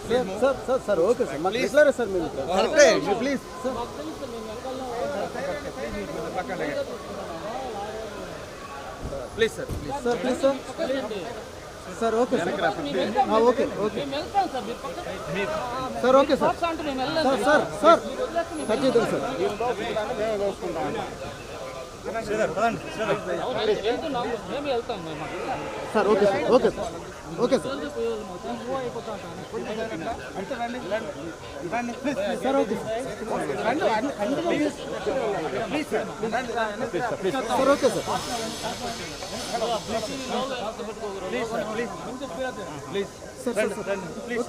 Sir okay sir మాకు regular sir మేము కరెక్టే please please sir please sir sir okay sir okay okay sir okay sir sir sir cut చేద్దాం sir sir okay sir okay sir okay sir sir okay sir okay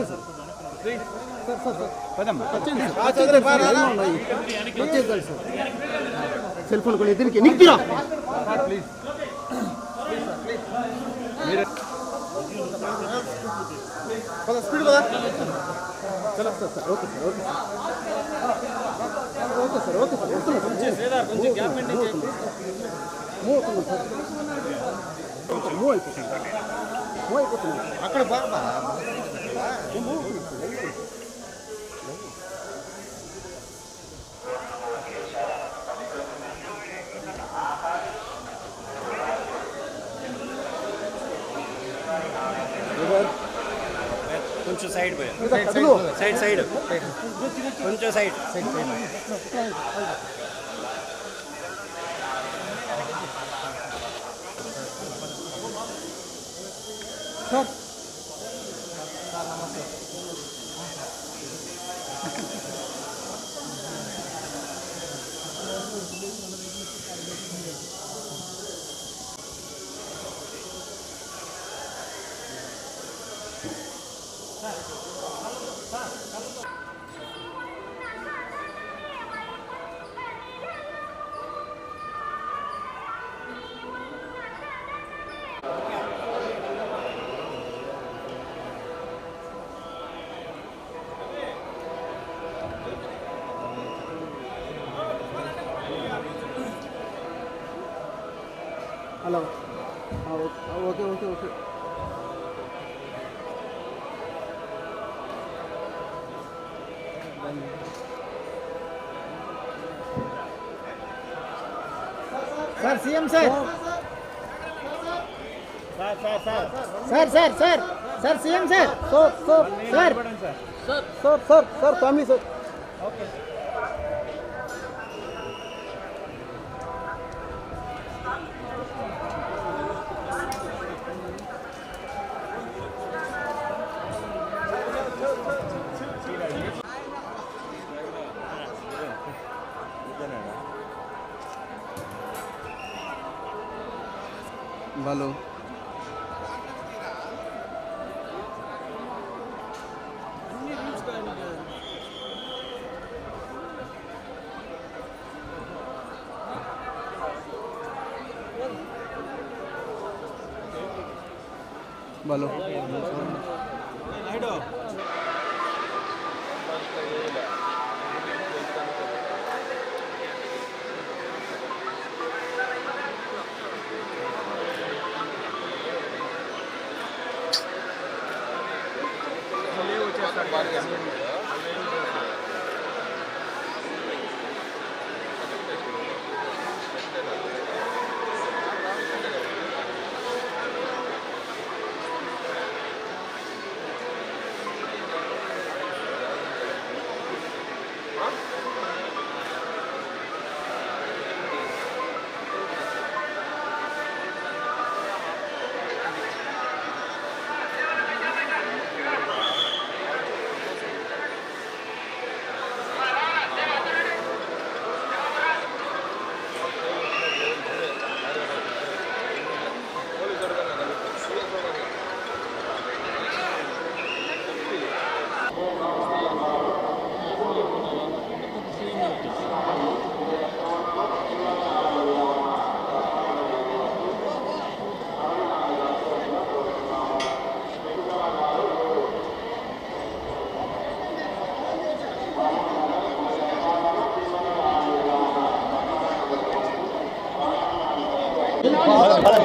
sir cell phone కూడా దీనికి నిక్కిరా please speed కదా చలో sir sir okay sir okay sir okay sir okay sir కొంచెం gap maintain చేయండి move అయిపోతుంది అక్కడ బాగా కొంచెం సైడ్ సైడ్ సైడ్ కొంచెం side sir hello okay okay okay sir CM sir sir CM sir sir family sir okay వాళ్ళు వాళ్ళు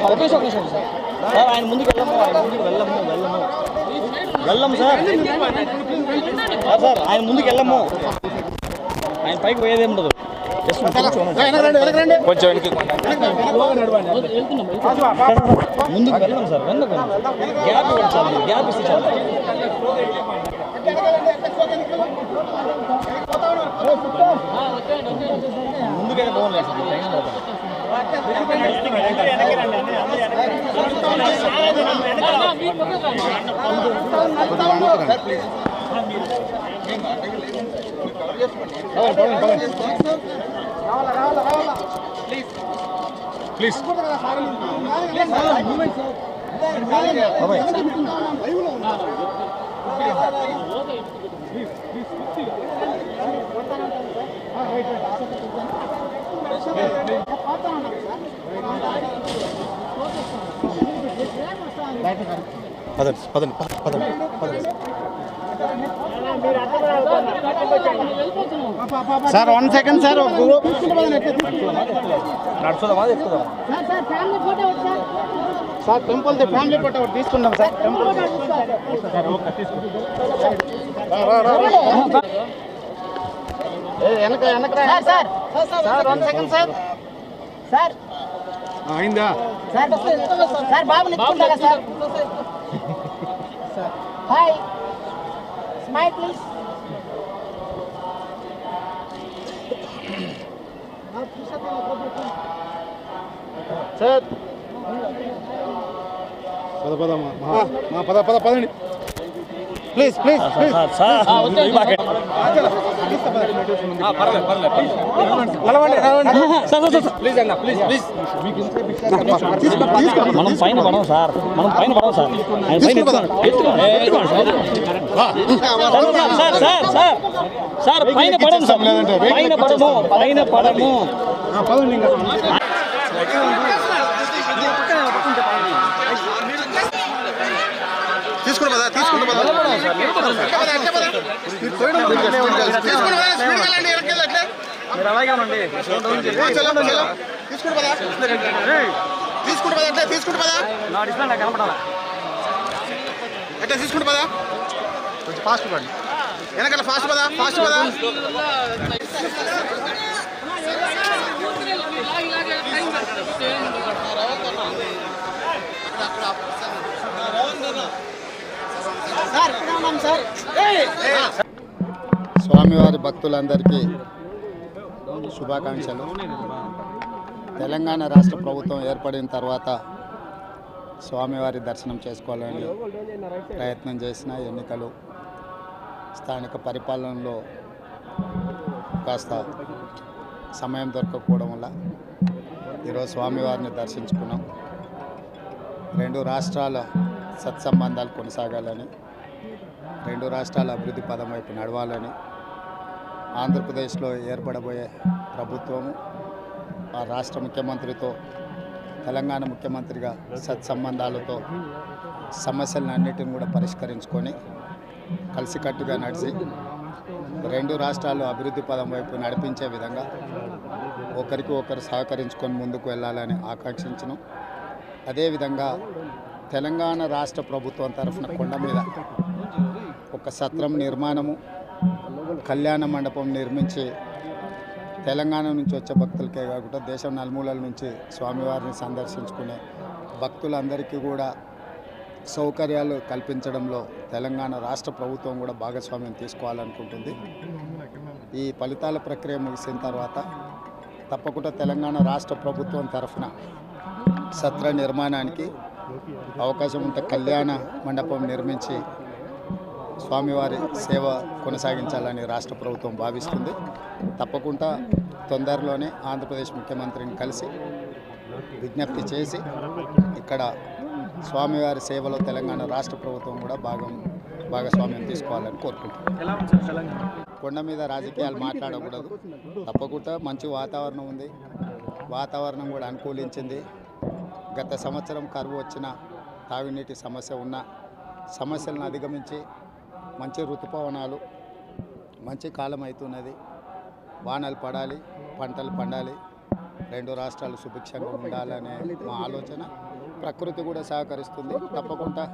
ఒకేసారి సార్ ఆయన ముందుకు వెళ్ళము వెళ్ళం సార్ సార్ ఆయన ముందుకు వెళ్ళము ఆయన పైకి పోయేది ఉండదు కొంచెం ముందుకు వెళ్ళం సార్ గ్యాప్ ఇవ్వండి సార్ గ్యాప్ ఇస్తే చాలు ముందుకైతే బాగుంలేదు ప్లీజ్ పదండి sir 1 second sir sir temple family photo ఒకటి తీసుకుందాం సార్ టెంపుల్ వెనక సార్ 1 సెకండ్ సార్ సార్ అయిందా సార్ బాబు నిల్చుకుంటారా sir hi smile please sir పదండి ప్లీజ్ మనం పైన పడం సార్ సార్ పైన పడము అలాగే ఉండండి నా డిస్ప్లే నాకు కనపడాలా ఎట్లా తీసుకుంటూ పదా కొంచెం ఫాస్ట్ పడండి వెనకాల ఫాస్ట్ పదా స్వామివారి భక్తులందరికీ శుభాకాంక్షలు. తెలంగాణ రాష్ట్ర ప్రభుత్వం ఏర్పడిన తర్వాత స్వామివారి దర్శనం చేసుకోవాలని ప్రయత్నం చేసిన ఎన్నికలు స్థానిక పరిపాలనలో కాస్త సమయం దొరకకపోవడం వల్ల ఈరోజు స్వామివారిని దర్శించుకున్నాం. రెండు రాష్ట్రాల సత్సంబంధాలు కొనసాగాలని, రెండు రాష్ట్రాల అభివృద్ధి పదం వైపు నడవాలని, ఆంధ్రప్రదేశ్లో ఏర్పడబోయే ప్రభుత్వము ఆ రాష్ట్ర ముఖ్యమంత్రితో తెలంగాణ ముఖ్యమంత్రిగా సత్సంబంధాలతో సమస్యలన్నిటిని కూడా పరిష్కరించుకొని కలిసికట్టుగా నడిచి రెండు రాష్ట్రాలు అభివృద్ధి పదం వైపు నడిపించే విధంగా ఒకరికి ఒకరు సహకరించుకొని ముందుకు వెళ్ళాలని ఆకాంక్షించను. అదేవిధంగా తెలంగాణ రాష్ట్ర ప్రభుత్వం తరఫున కొండ మీద ఒక సత్రం నిర్మాణము, కళ్యాణ మండపం నిర్మించి తెలంగాణ నుంచి వచ్చే భక్తులకే కాకుండా దేశం నలుమూలల నుంచి స్వామివారిని సందర్శించుకునే భక్తులందరికీ కూడా సౌకర్యాలు కల్పించడంలో తెలంగాణ రాష్ట్ర ప్రభుత్వం కూడా భాగస్వామ్యం తీసుకోవాలనుకుంటుంది. ఈ ఫలితాల ప్రక్రియ ముగిసిన తర్వాత తప్పకుండా తెలంగాణ రాష్ట్ర ప్రభుత్వం తరఫున సత్ర నిర్మాణానికి అవకాశం ఉంటే కళ్యాణ మండపం నిర్మించి స్వామివారి సేవ కొనసాగించాలని రాష్ట్ర ప్రభుత్వం భావిస్తుంది. తప్పకుండా తొందరలోనే ఆంధ్రప్రదేశ్ ముఖ్యమంత్రిని కలిసి విజ్ఞప్తి చేసి ఇక్కడ స్వామివారి సేవలో తెలంగాణ రాష్ట్ర ప్రభుత్వం కూడా భాగస్వామ్యం తీసుకోవాలని కోరుకుంటున్నాం. కొండ మీద రాజకీయాలు మాట్లాడకూడదు. తప్పకుండా మంచి వాతావరణం ఉంది, వాతావరణం కూడా అనుకూలించింది. గత సంవత్సరం కరువు వచ్చిన, తాగునీటి సమస్య ఉన్న సమస్యలను అధిగమించి మంచి ఋతుపవనాలు, మంచి కాలం అవుతున్నది. వానలు పడాలి, పంటలు పండాలి, రెండు రాష్ట్రాలు సుభిక్షంగా ఉండాలనే మా ఆలోచన. ప్రకృతి కూడా సహకరిస్తుంది. తప్పకుండా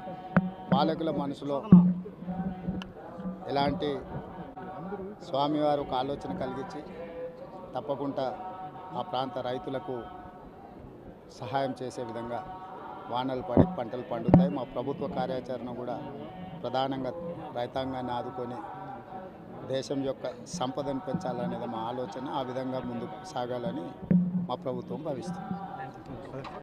పాలకుల మనసులో ఎలాంటి స్వామివారు ఒక ఆలోచన కలిగించి తప్పకుండా ఆ ప్రాంత రైతులకు సహాయం చేసే విధంగా వానలు పడి పంటలు పండుతాయి. మా ప్రభుత్వ కార్యాచరణ కూడా ప్రధానంగా రైతాంగాన్ని ఆదుకొని దేశం యొక్క సంపదను పెంచాలనేది మా ఆలోచన. ఆ విధంగా ముందుకు సాగాలని మా ప్రభుత్వం భావిస్తుంది.